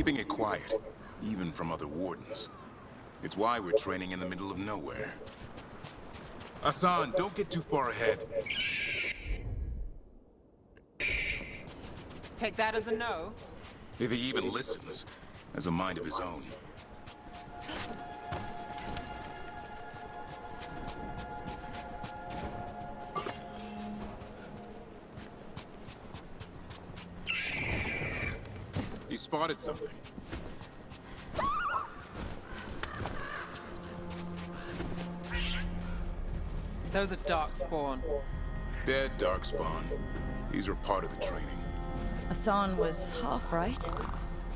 keeping it quiet, even from other wardens. It's why we're training in the middle of nowhere. Hassan, don't get too far ahead. Take that as a no. If he even listens, has a mind of his own. He spotted something. Those are darkspawn. Dead darkspawn. These were part of the training. Hassan was half right.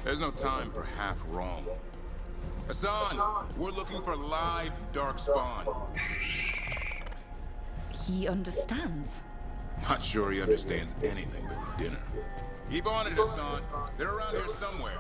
There's no time for half wrong. Hassan, we're looking for live darkspawn. He understands. Not sure he understands anything but dinner. Keep on it, Hassan. They're around here somewhere.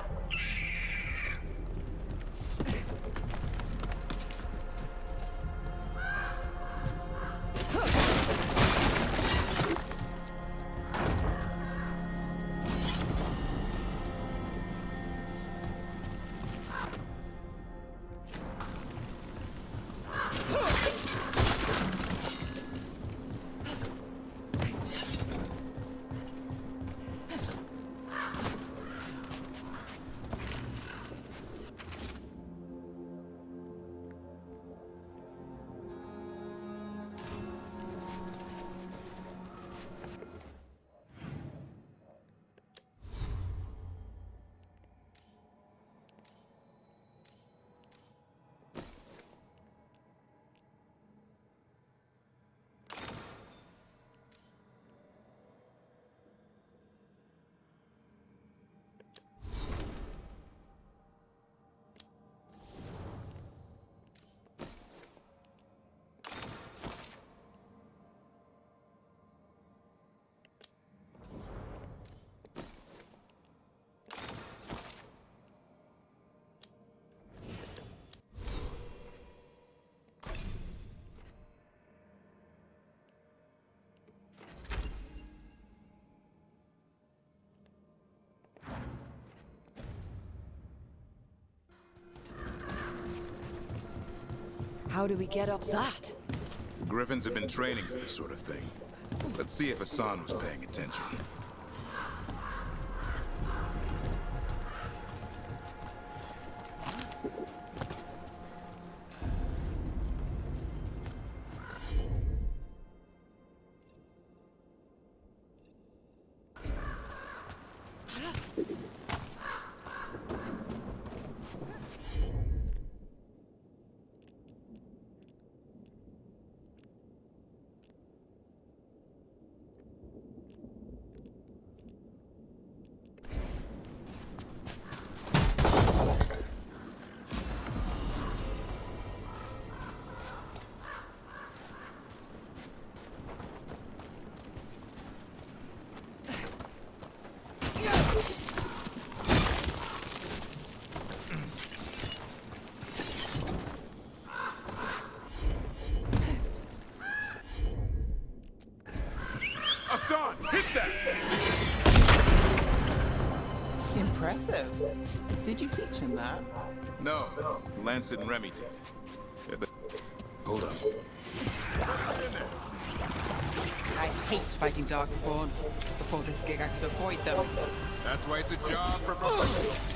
How do we get up that? Griffins have been training for this sort of thing. Let's see if Hassan was paying attention. Hassan, hit that! Impressive. Did you teach him that? No, Lancet and Remy did. Hold up. I hate fighting darkspawn. Before this gig, I could avoid them. That's why it's a job for professionals.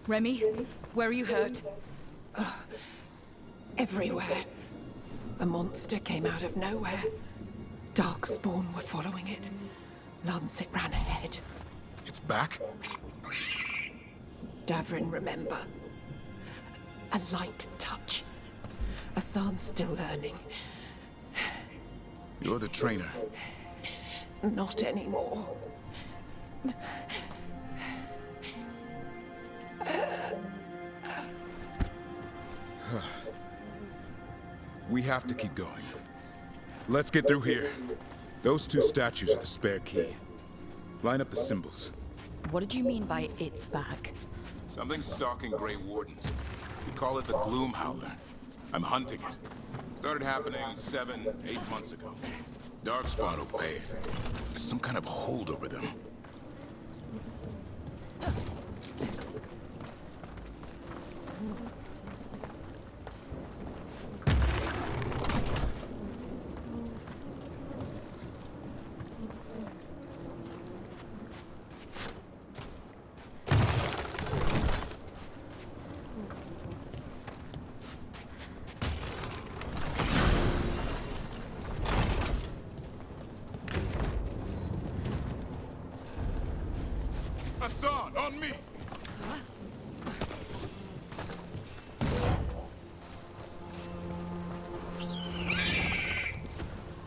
Remy, where are you hurt? Everywhere. A monster came out of nowhere. Darkspawn were following it. Lancet ran ahead. It's back? Davrin, remember. A light touch. Asan's still learning. You're the trainer. Not anymore. We have to keep going. Let's get through here. Those two statues are the spare key. Line up the symbols. What did you mean by it's back? Something's stalking Grey Wardens. We call it the Gloom Howler. I'm hunting it. Started happening 7, 8 months ago. Darkspawn obey it. There's some kind of hold over them. Hassan, on me!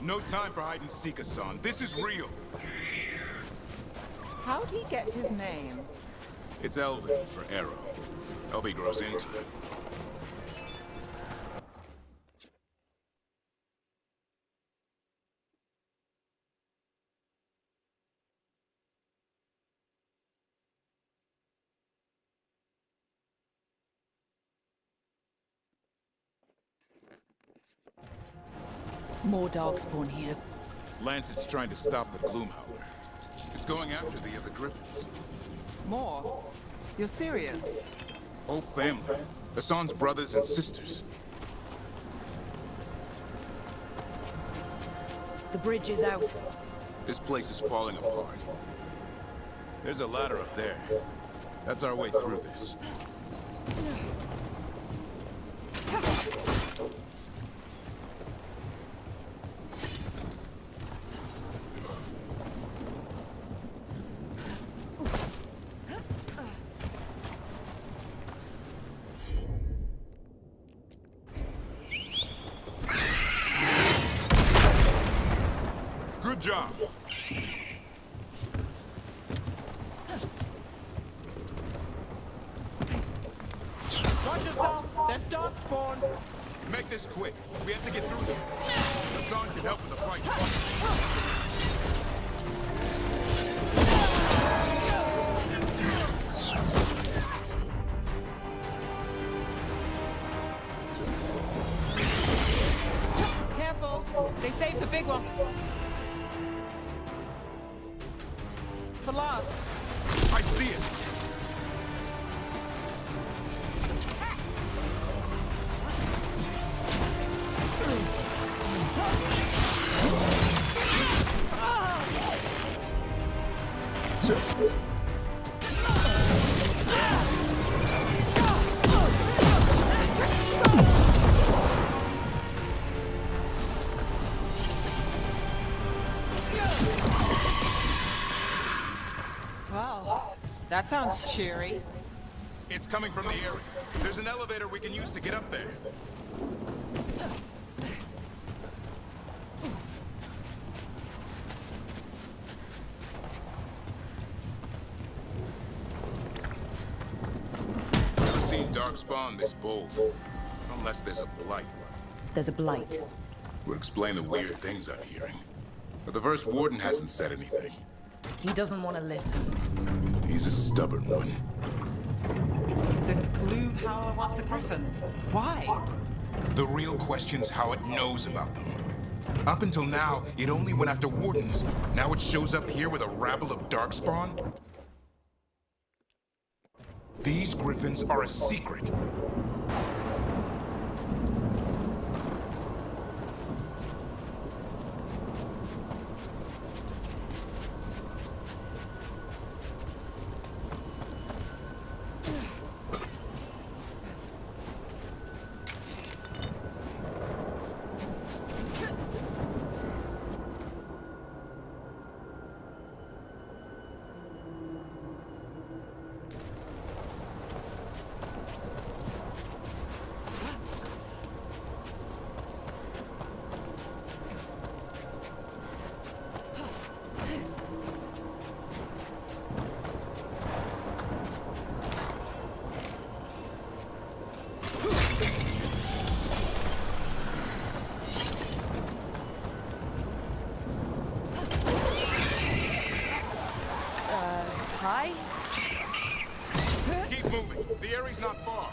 No time for hide and seek, Hassan. This is real. How'd he get his name? It's Elven for arrow. Elby grows into it. More Darkspawn here. Lancet's trying to stop the Gloom Howler. It's going after the other griffins. More? You're serious? Whole family. Hassan's brothers and sisters. The bridge is out. This place is falling apart. There's a ladder up there. That's our way through this. Good job. Watch yourself! There's Darkspawn! Make this quick. We have to get through here. Hassan can help with the fight. Careful! They saved the big one! For last! I see it. Well, that sounds cheery. It's coming from the area. There's an elevator we can use to get up there. Never seen Darkspawn this bold. Unless there's a blight. There's a blight. Would explain the weird things I'm hearing. But the first warden hasn't said anything. He doesn't want to listen. He's a stubborn one. The Gloom Howler wants the griffins. Why? The real question's how it knows about them. Up until now, it only went after wardens. Now it shows up here with a rabble of Darkspawn? These griffins are a secret. Hi. Keep moving. The area's not far.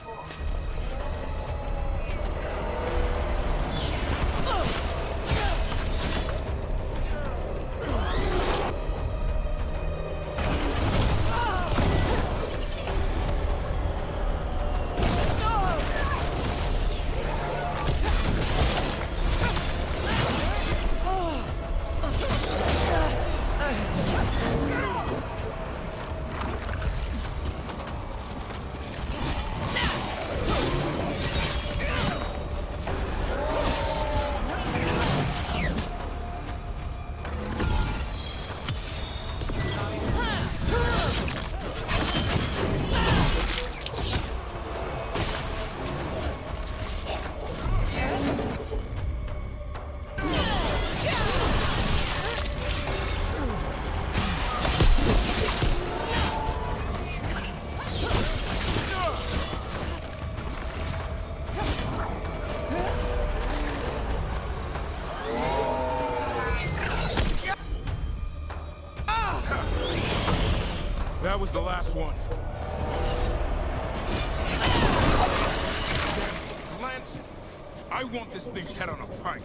That was the last one. It's Lancet. I want this thing's head on a pike.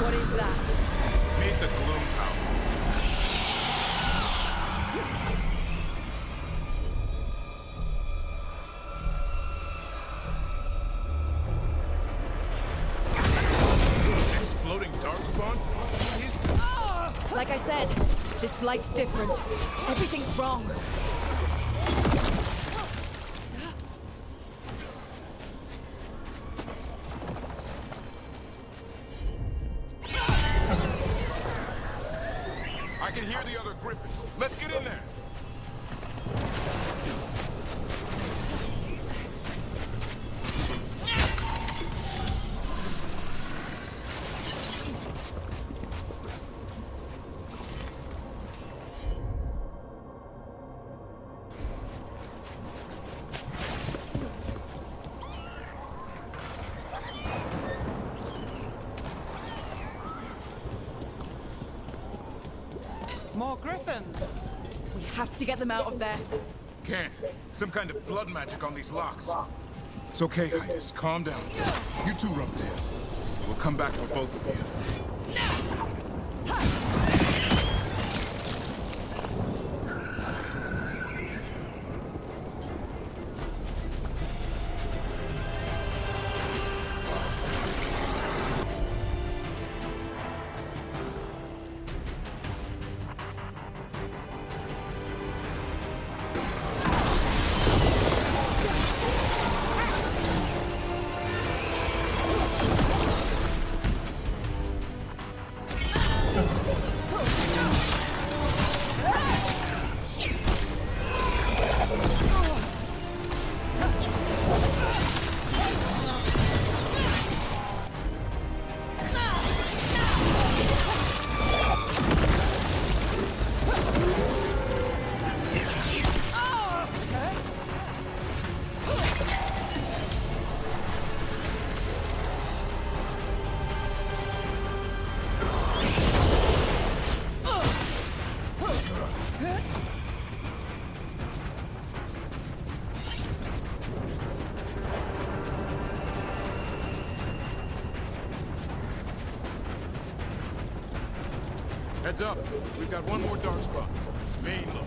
What is that? Meet the gloom howler. Exploding darkspawn? Like I said, this blight's different. Everything's wrong. I can hear the other griffins. Let's get in there. More griffins. We have to get them out of there. Can't. Some kind of blood magic on these locks. It's okay, Hydus. Calm down. You two, Rumptail. We'll come back for both of you. Heads up. We've got one more dark spot. Main level.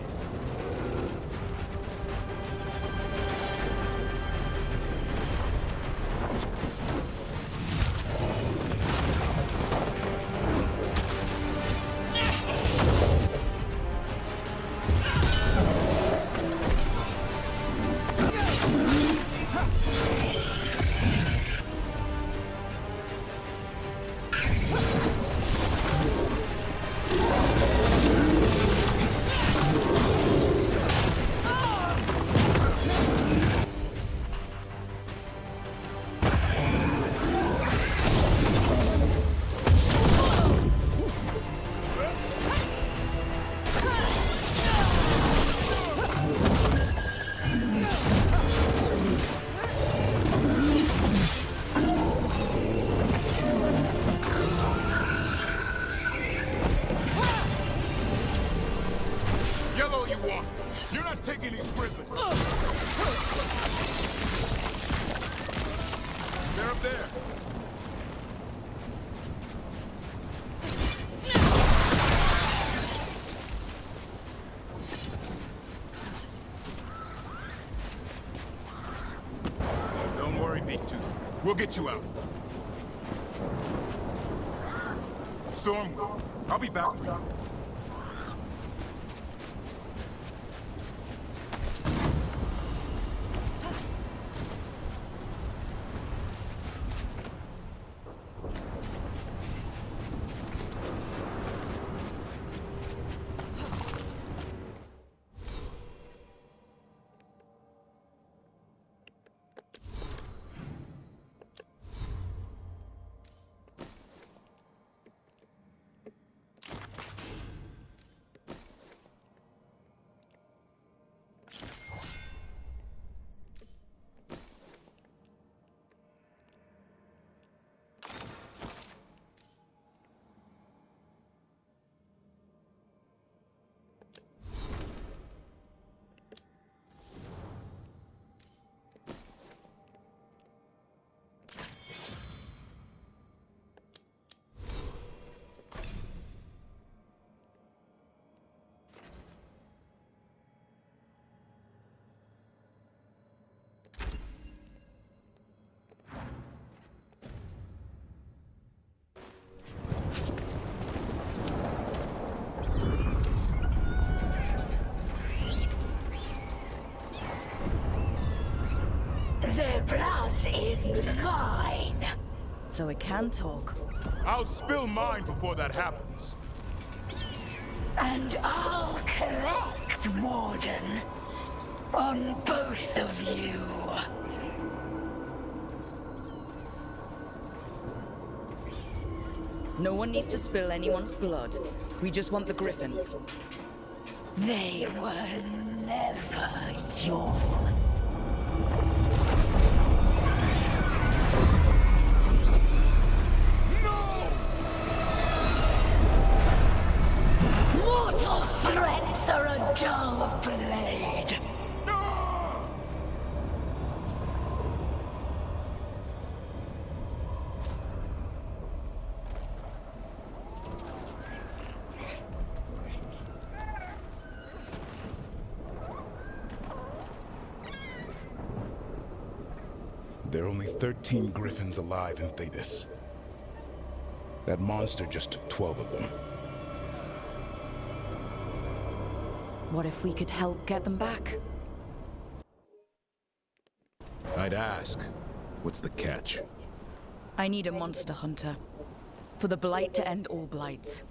We'll get you out. Stormwind, I'll be back for you. Their blood is mine. So it can talk. I'll spill mine before that happens. And I'll collect, Warden, on both of you. No one needs to spill anyone's blood. We just want the griffins. They were never yours. Mortal threats are a dull blade. There are only 13 griffins alive in Thetis. That monster just took 12 of them. What if we could help get them back? I'd ask, what's the catch? I need a monster hunter. For the Blight to end all blights.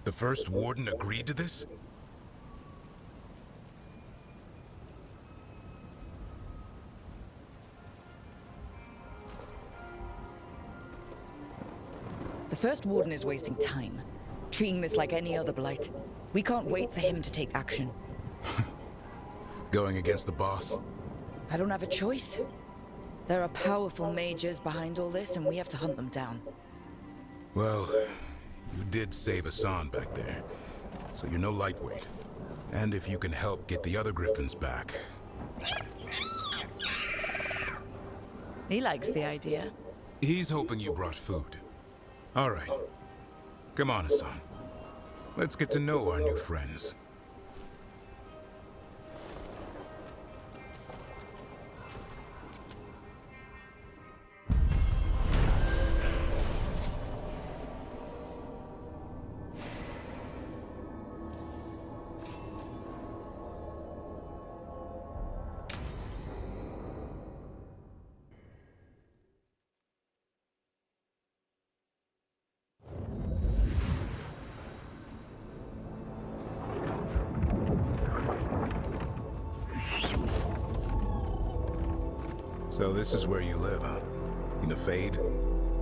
The first warden agreed to this? The first warden is wasting time, treating this like any other blight. We can't wait for him to take action. Going against the boss? I don't have a choice. There are powerful mages behind all this, and we have to hunt them down. Well, you did save Hassan back there, so you're no lightweight. And if you can help get the other griffins back... He likes the idea. He's hoping you brought food. All right. Come on, Hassan. Let's get to know our new friends. So this is where you live, huh? In the Fade?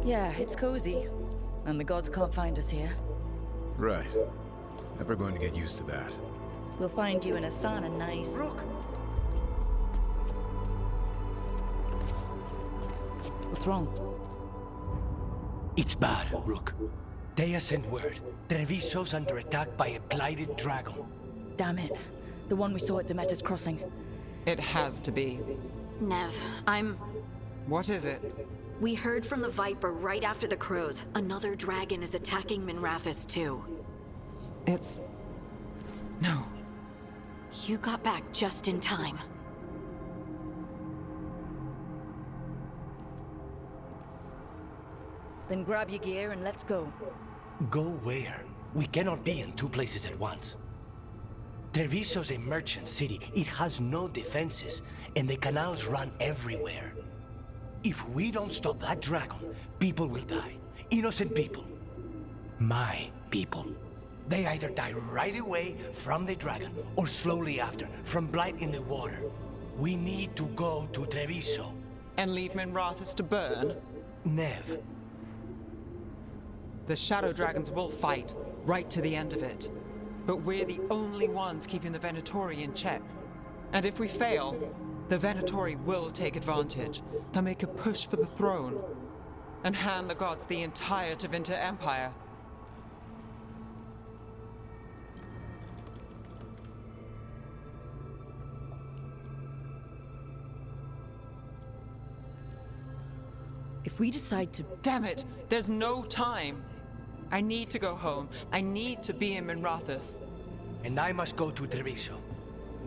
Yeah, it's cozy. And the gods can't find us here. Right. Never going to get used to that. We'll find you in a sauna nice. Rook! What's wrong? It's bad, Rook. Dea sent word. Treviso's under attack by a blighted dragon. Damn it. The one we saw at Demeter's Crossing. It has to be. Nev, What is it? we heard from the Viper right after the crows. Another dragon is attacking Minrathous too. It's... No. You got back just in time. Then grab your gear and let's go. Go where? We cannot be in two places at once. Treviso's a merchant city. It has no defenses, and the canals run everywhere. If we don't stop that dragon, people will die. Innocent people. My people. They either die right away from the dragon, or slowly after, from blight in the water. We need to go to Treviso. And leave Minrathous to burn? Nev, The Shadow Dragons will fight, right to the end of it. But we're the only ones keeping the Venatori in check. And if we fail, the Venatori will take advantage. They'll make a push for the throne, and hand the gods the entire Tevinter Empire. If we decide to... Damn it! There's no time! I need to go home. I need to be in Minrathous. and I must go to Treviso.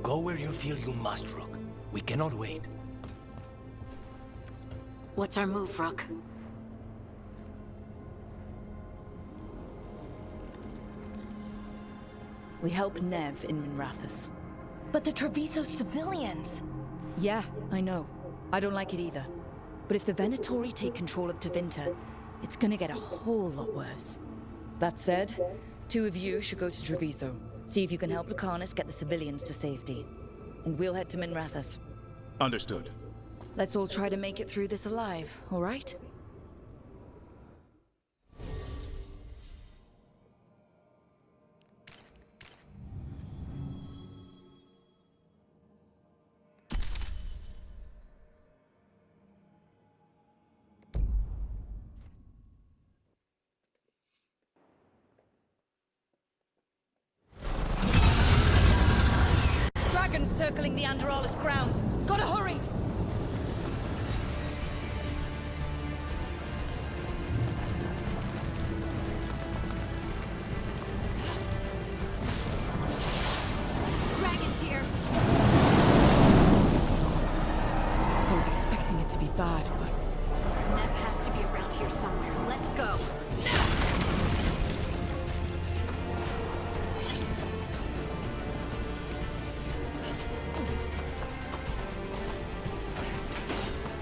Go where you feel you must, Rook. We cannot wait. What's our move, Rook? We help Nev in Minrathous. But the Treviso civilians! Yeah, I know. I don't like it either. But if the Venatori take control of Tevinter, it's gonna get a whole lot worse. That said, 2 of you should go to Treviso. See if you can help Lucanus get the civilians to safety. And we'll head to Minrathous. Understood. Let's all try to make it through this alive, all right? Dragons circling the Anderalis grounds. Gotta hurry! Dragons here! I was expecting it to be bad, but... Nev has to be around here somewhere. Let's go.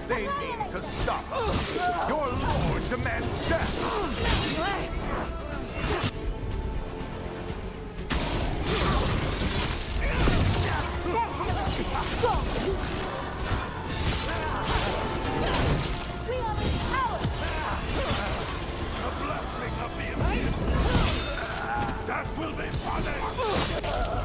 They need to stop. Your lord demands death. The blessing of the Imperial. That will be punished.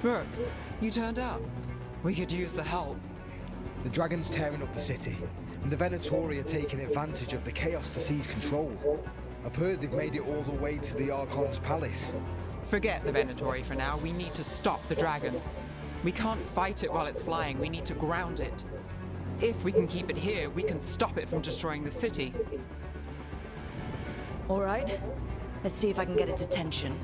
Brooke, you turned up. We could use the help. The dragon's tearing up the city, and the Venatori are taking advantage of the chaos to seize control. I've heard they've made it all the way to the Archon's palace. Forget the Venatori for now. We need to stop the dragon. We can't fight it while it's flying. We need to ground it. If we can keep it here, we can stop it from destroying the city. All right. Let's see if I can get its attention.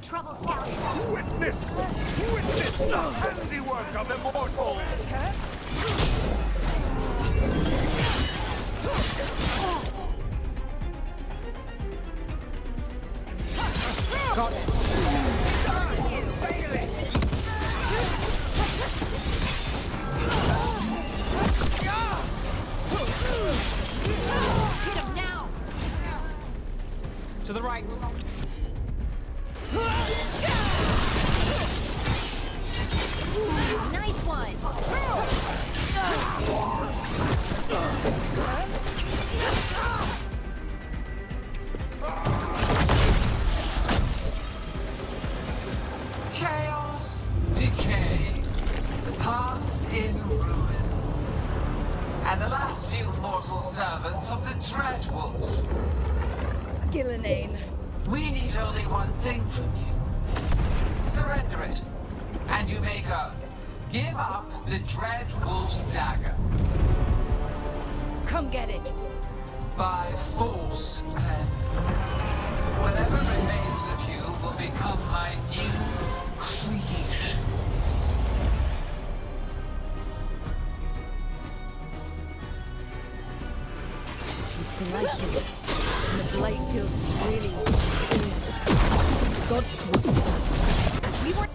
Trouble scouting. Witness! Witness the handiwork of immortals! Got it. Hit him now! To the right. Nice one! Chaos, decay, the past in ruin, and the last few mortal servants of the Dreadwolf. Gillenane. We need only one thing from you. Surrender it, and you may go. Give up the Dreadwolf's dagger. Come get it. By force, then. Whatever remains of you will become my new creations. She's blighted. And the blight feels really weird. God's we were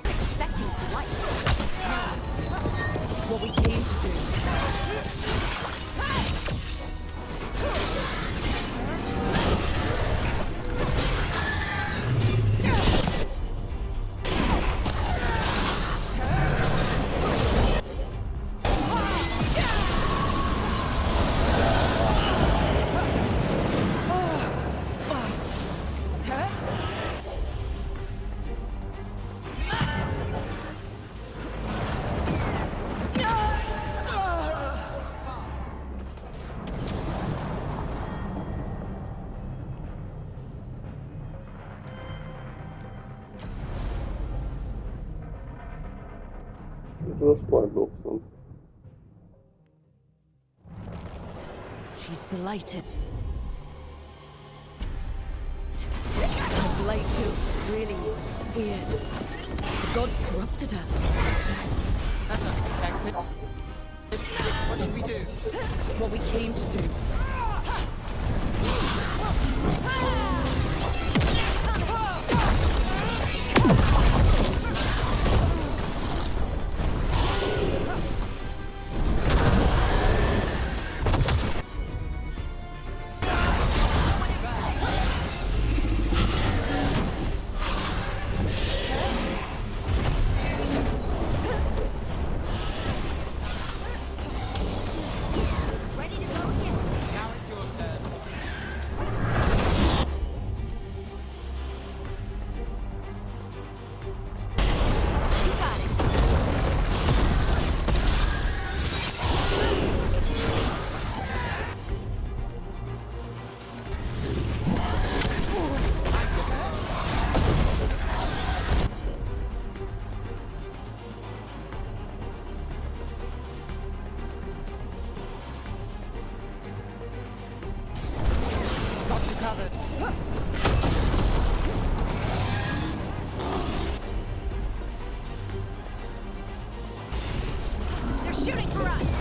Expecting blight. what we came to do. Расслабился. She's blighted. The blight feels really weird. The gods corrupted her. That's unexpected. What should we do? What we came to do. Ready to go again. Now it's your turn. You got it. Got you covered. They're shooting for us.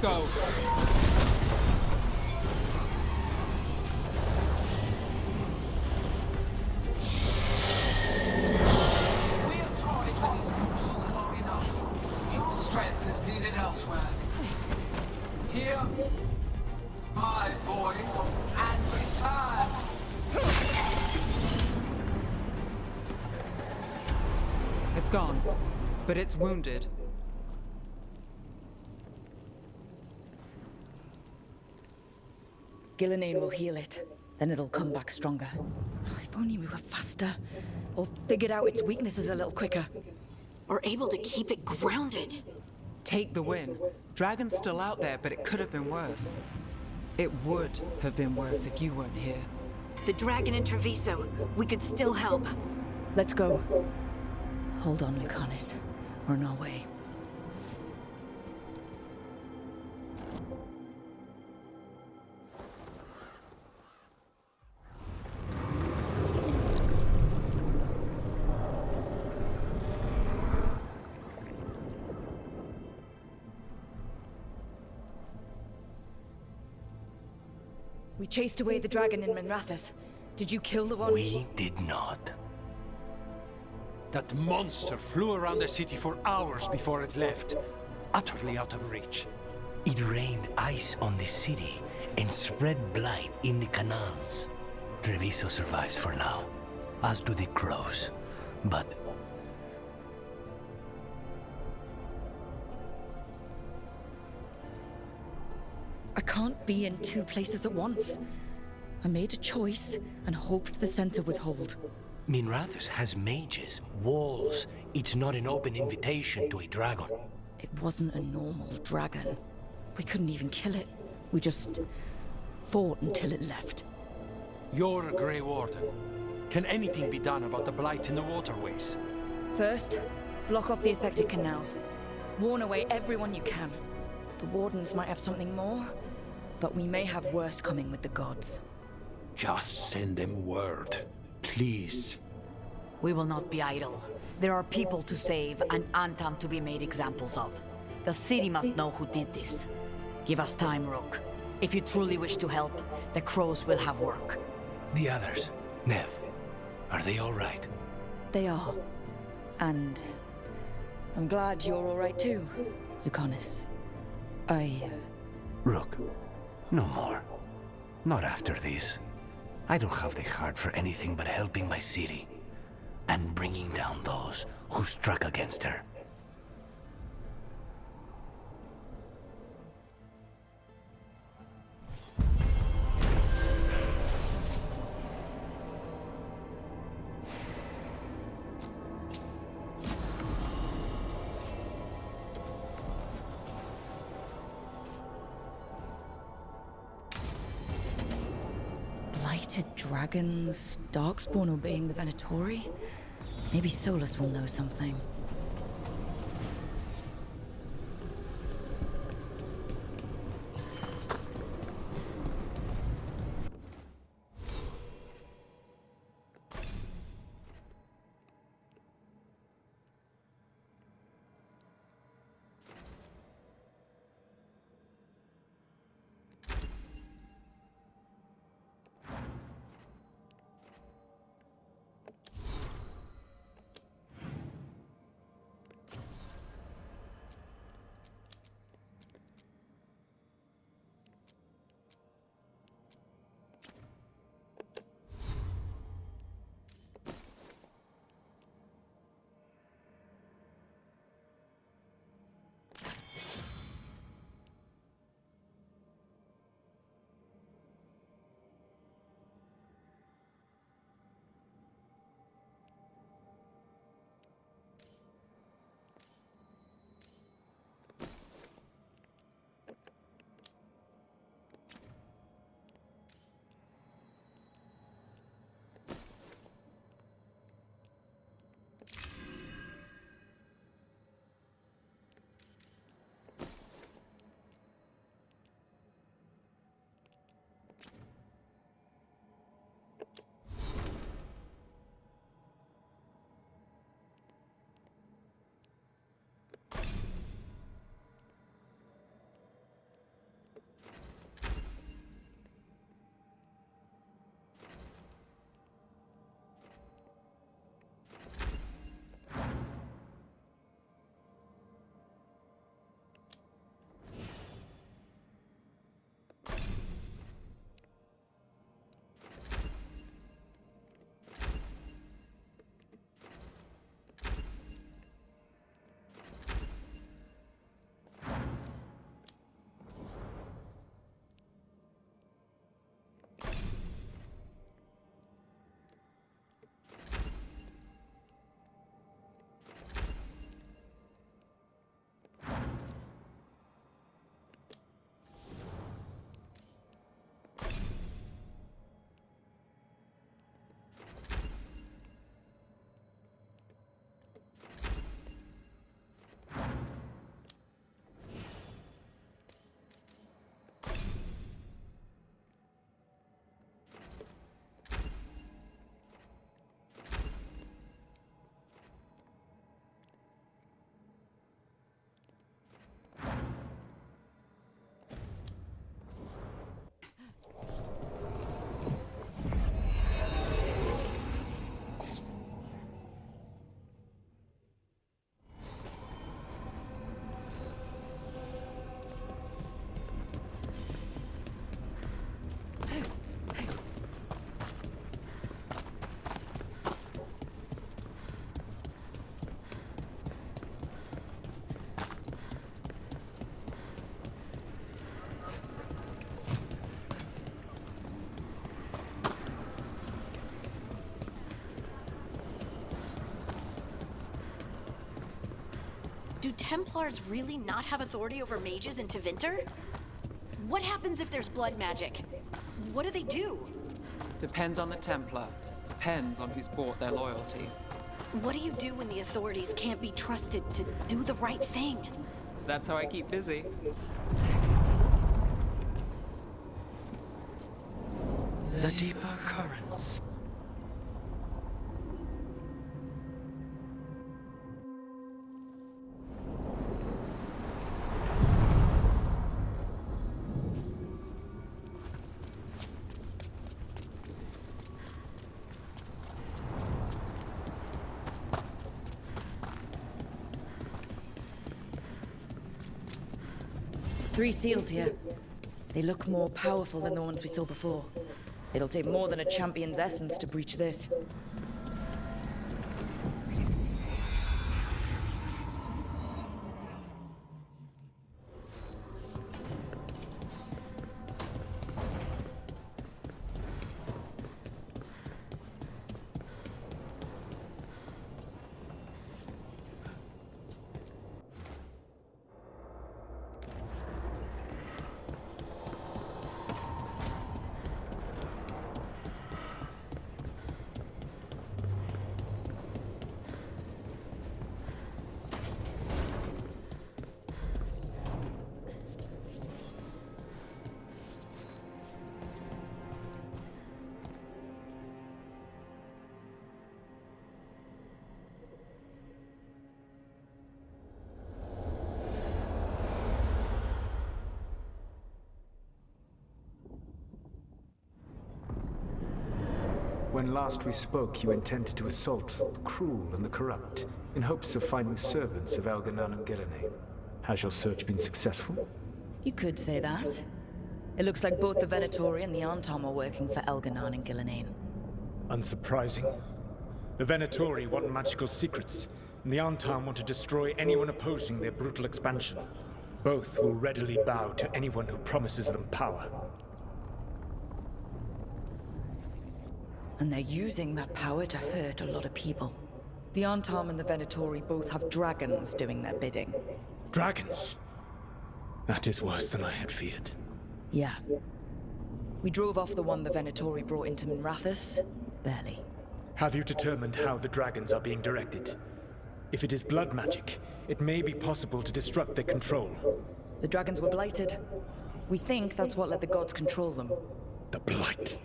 go. We have toyed with these morsels long enough. Your strength is needed elsewhere. Hear my voice and return. It's gone, but it's wounded. Gillenane will heal it, then it'll come back stronger. If only we were faster, or figured out its weaknesses a little quicker. Or able to keep it grounded. Take the win. Dragon's still out there, but it could have been worse. It would have been worse if you weren't here. The dragon in Treviso. We could still help. Let's go. Hold on, Lucanus. We're on our way. We chased away the dragon in Minrathous. Did you kill the one? We did not. That monster flew around the city for hours before it left, utterly out of reach. It rained ice on the city and spread blight in the canals. Treviso survives for now, as do the crows. But I can't be in two places at once. I made a choice and hoped the center would hold. Minrathous has mages, walls. It's not an open invitation to a dragon. It wasn't a normal dragon. We couldn't even kill it. We just fought until it left. You're a Grey Warden. Can anything be done about the blight in the waterways? First, block off the affected canals. Warn away everyone you can. The Wardens might have something more, but we may have worse coming with the gods. Just send them word, please. We will not be idle. There are people to save and Antam to be made examples of. The city must know who did this. Give us time, Rook. If you truly wish to help, the crows will have work. The others, Nev, are they all right? They are. And I'm glad you're all right too, Lucanus. Rook, no more. Not after this. I don't have the heart for anything but helping my city. And bringing down those who struck against her. Blighted dragons, Darkspawn obeying the Venatori? Maybe Solus will know something. Do Templars really not have authority over mages in Tevinter? What happens if there's blood magic? What do they do? Depends on the Templar. Depends on who's bought their loyalty. What do you do when the authorities can't be trusted to do the right thing? That's how I keep busy. The deeper currents. Three seals here. They look more powerful than the ones we saw before. It'll take more than a champion's essence to breach this. When last we spoke, you intended to assault the cruel and the corrupt, in hopes of finding servants of Elganan and Gillenane. Has your search been successful? You could say that. It looks like both the Venatori and the Antom are working for Elganan and Gillenane. Unsurprising. The Venatori want magical secrets, and the Antom want to destroy anyone opposing their brutal expansion. Both will readily bow to anyone who promises them power. And they're using that power to hurt a lot of people. The Antom and the Venatori both have dragons doing their bidding. Dragons? That is worse than I had feared. Yeah. We drove off the one the Venatori brought into Minrathous. Barely. Have you determined how the dragons are being directed? If it is blood magic, it may be possible to disrupt their control. The dragons were blighted. We think that's what let the gods control them. The Blight.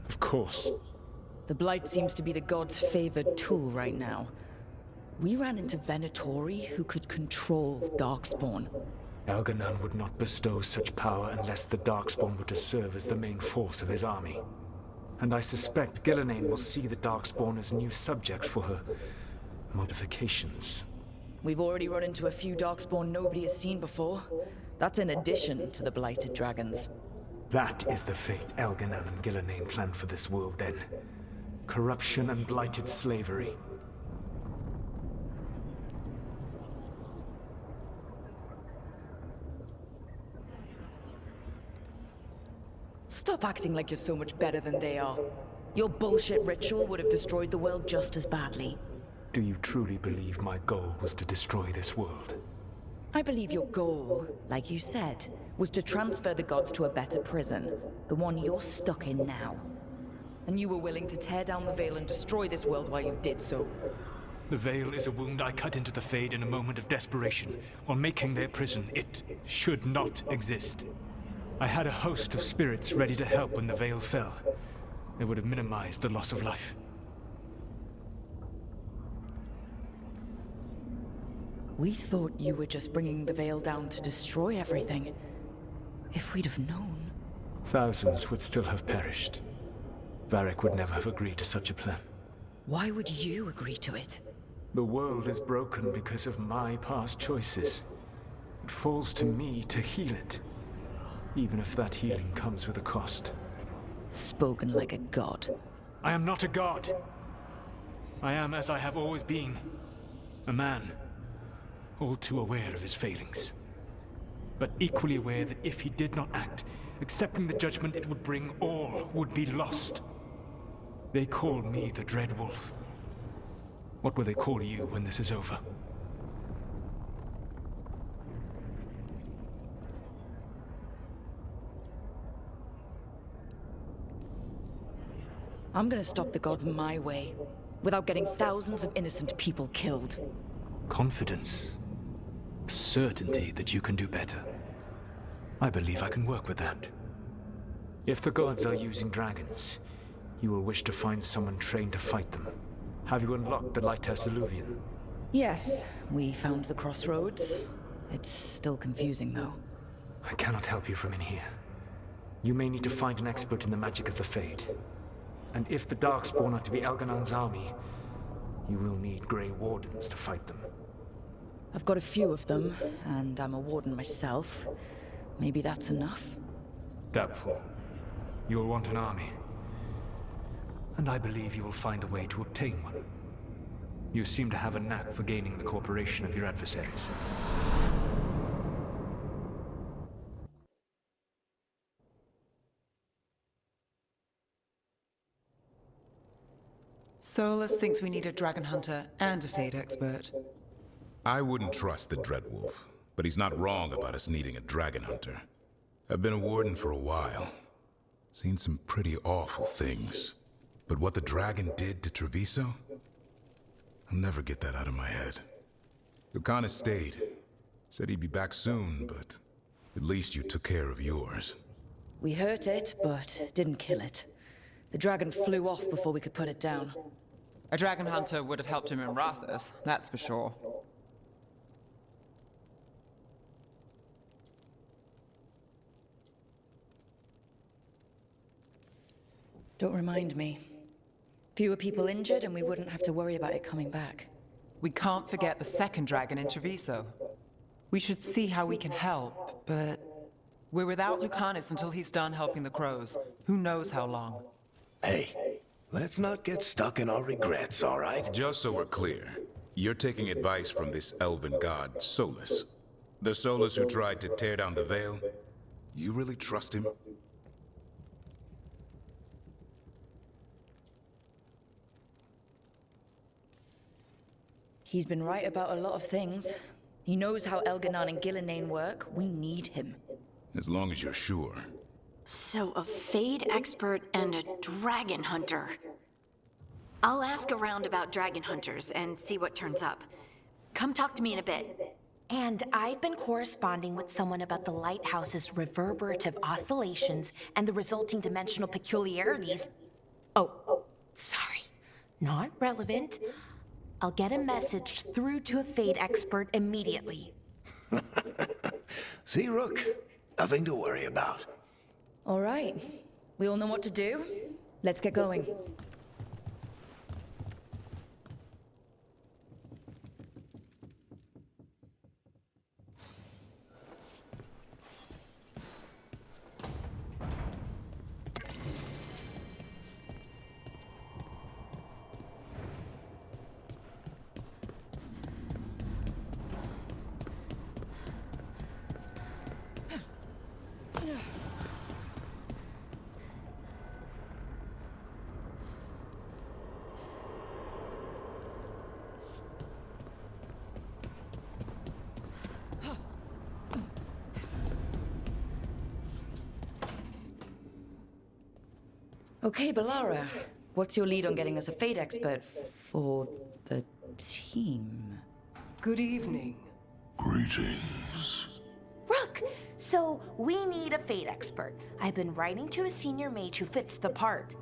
Of course. The Blight seems to be the gods' favored tool right now. We ran into Venatori who could control Darkspawn. Elganan would not bestow such power unless the Darkspawn were to serve as the main force of his army. And I suspect Gillenane will see the Darkspawn as new subjects for her modifications. We've already run into a few Darkspawn nobody has seen before. That's in addition to the blighted dragons. That is the fate Elganan and Gillenane planned for this world then. Corruption and blighted slavery. Stop acting like you're so much better than they are. Your bullshit ritual would have destroyed the world just as badly. Do you truly believe my goal was to destroy this world? I believe your goal, like you said, was to transfer the gods to a better prison. The one you're stuck in now. And you were willing to tear down the Veil and destroy this world while you did so. The Veil is a wound I cut into the Fade in a moment of desperation, while making their prison. It should not exist. I had a host of spirits ready to help when the Veil fell. They would have minimized the loss of life. We thought you were just bringing the Veil down to destroy everything. If we'd have known... Thousands would still have perished. Varric would never have agreed to such a plan. Why would you agree to it? The world is broken because of my past choices. It falls to me to heal it. Even if that healing comes with a cost. Spoken like a god. I am not a god. I am as I have always been. A man. All too aware of his failings. But equally aware that if he did not act, accepting the judgment it would bring, all would be lost. They call me the Dread Wolf. What will they call you when this is over? I'm gonna stop the gods my way, without getting thousands of innocent people killed. Confidence. Certainty that you can do better. I believe I can work with that. If the gods are using dragons, you will wish to find someone trained to fight them. Have you unlocked the Lighthouse Illuvian? Yes, we found the crossroads. It's still confusing, though. I cannot help you from in here. You may need to find an expert in the magic of the Fade. And if the Darkspawn are to be Elganon's army, you will need Grey Wardens to fight them. I've got a few of them, and I'm a warden myself. Maybe that's enough? Doubtful. You will want an army. And I believe you will find a way to obtain one. You seem to have a knack for gaining the cooperation of your adversaries. Solus thinks we need a dragon hunter and a Fade expert. I wouldn't trust the Dreadwolf, but he's not wrong about us needing a dragon hunter. I've been a warden for a while. Seen some pretty awful things. But what the dragon did to Treviso? I'll never get that out of my head. Lucanus stayed. Said he'd be back soon, but at least you took care of yours. We hurt it, but didn't kill it. The dragon flew off before we could put it down. A dragon hunter would have helped him in Rathas, that's for sure. Don't remind me. Fewer people injured and we wouldn't have to worry about it coming back. We can't forget the second dragon in Treviso. We should see how we can help, but we're without Lucanus until he's done helping the crows. Who knows how long? Hey, let's not get stuck in our regrets, all right? Just so we're clear, you're taking advice from this elven god, Solus. The Solus who tried to tear down the Veil? You really trust him? He's been right about a lot of things. He knows how Elganon and Gillinane work. We need him. As long as you're sure. So a Fade expert and a dragon hunter. I'll ask around about dragon hunters and see what turns up. Come talk to me in a bit. And I've been corresponding with someone about the lighthouse's reverberative oscillations and the resulting dimensional peculiarities. Oh, sorry. Not relevant. I'll get a message through to a Fade expert immediately. See, Rook? Nothing to worry about. All right. We all know what to do. Let's get going. Okay, Balara. What's your lead on getting us a Fade expert for the team? Good evening. Greetings. Rook! So, we need a Fade expert. I've been writing to a senior mage who fits the part.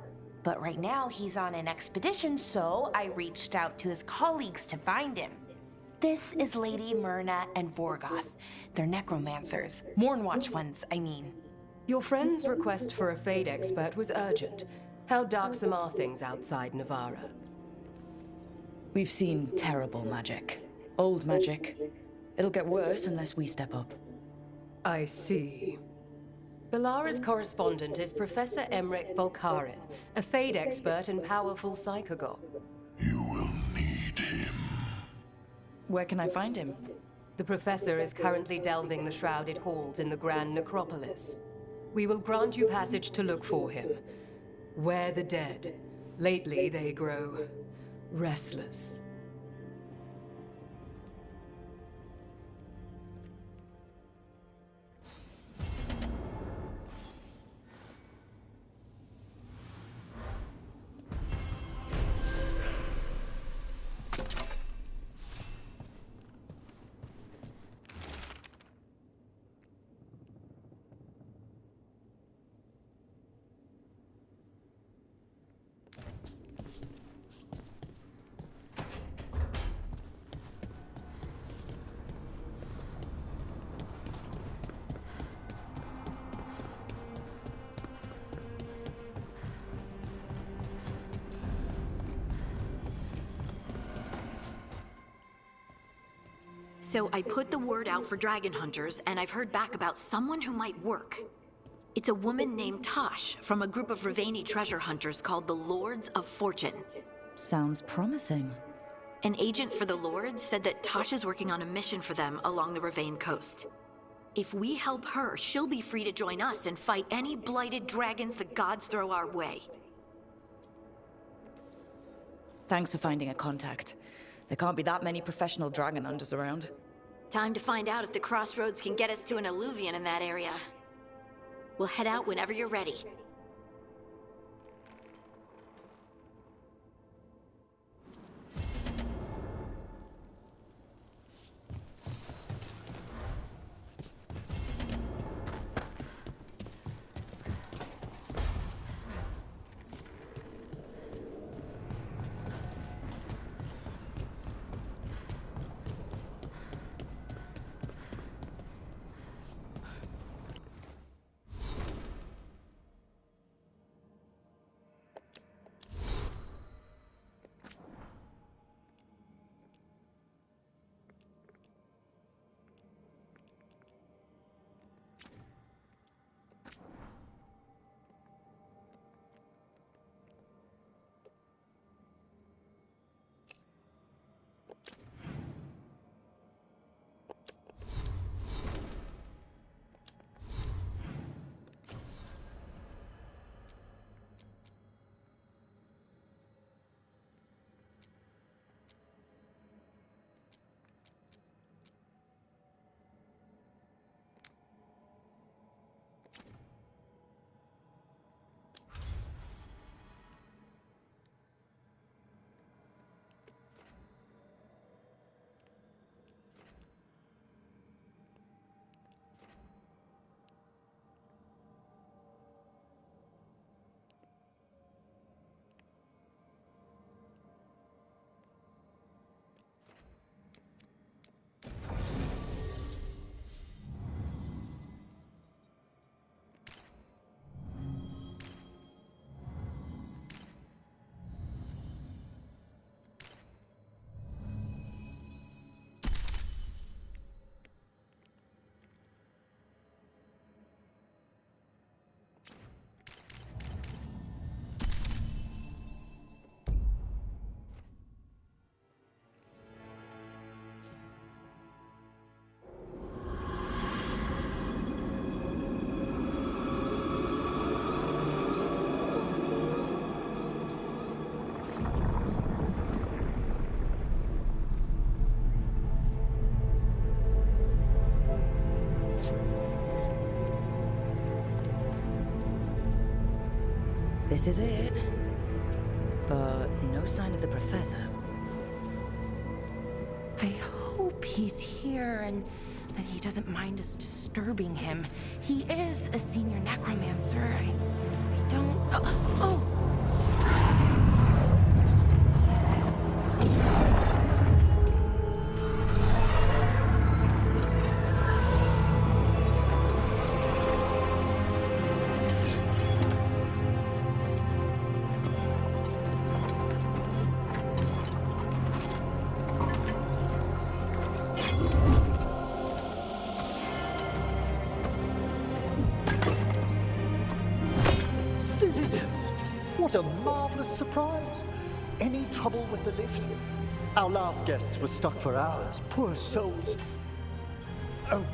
But right now, he's on an expedition, so I reached out to his colleagues to find him. This is Lady Myrna and Vorgoth. They're necromancers. Mournwatch ones, I mean. Your friend's request for a Fade expert was urgent. How darksome are things outside Navarra? We've seen terrible magic. Old magic. It'll get worse unless we step up. I see. Balara's correspondent is Professor Emmerich Volkaren, a Fade expert and powerful psychagogue. Where can I find him? The professor is currently delving the shrouded halls in the Grand Necropolis. We will grant you passage to look for him. Where the dead. Lately they grow restless. So I put the word out for dragon hunters, and I've heard back about someone who might work. It's a woman named Tosh from a group of Ravani treasure hunters called the Lords of Fortune. Sounds promising. An agent for the Lords said that Tosh is working on a mission for them along the Ravane coast. If we help her, she'll be free to join us and fight any blighted dragons the gods throw our way. Thanks for finding a contact. There can't be that many professional dragon hunters around. Time to find out if the crossroads can get us to an alluvion in that area. We'll head out whenever you're ready. This is it. But no sign of the professor. I hope he's here and that he doesn't mind us disturbing him. He is a senior necromancer. I don't... Oh! What a marvelous surprise! Any trouble with the lift? Our last guests were stuck for hours. Poor souls. Oh.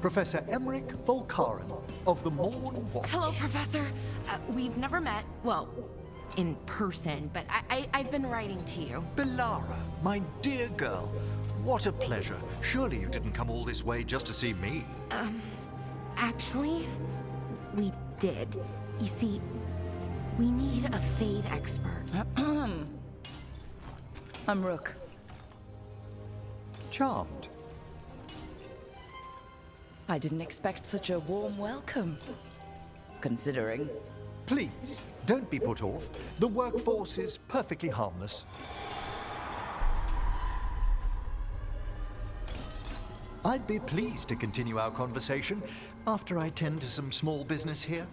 Professor Emmerich Volkaren of the Morn Watch. Hello, Professor. We've never met, well, in person, but I've been writing to you. Belara, my dear girl. What a pleasure. Surely you didn't come all this way just to see me. Actually, we did. You see, we need a Fade expert. I'm Rook. Charmed. I didn't expect such a warm welcome. Considering. Please, don't be put off. The workforce is perfectly harmless. I'd be pleased to continue our conversation after I tend to some small business here.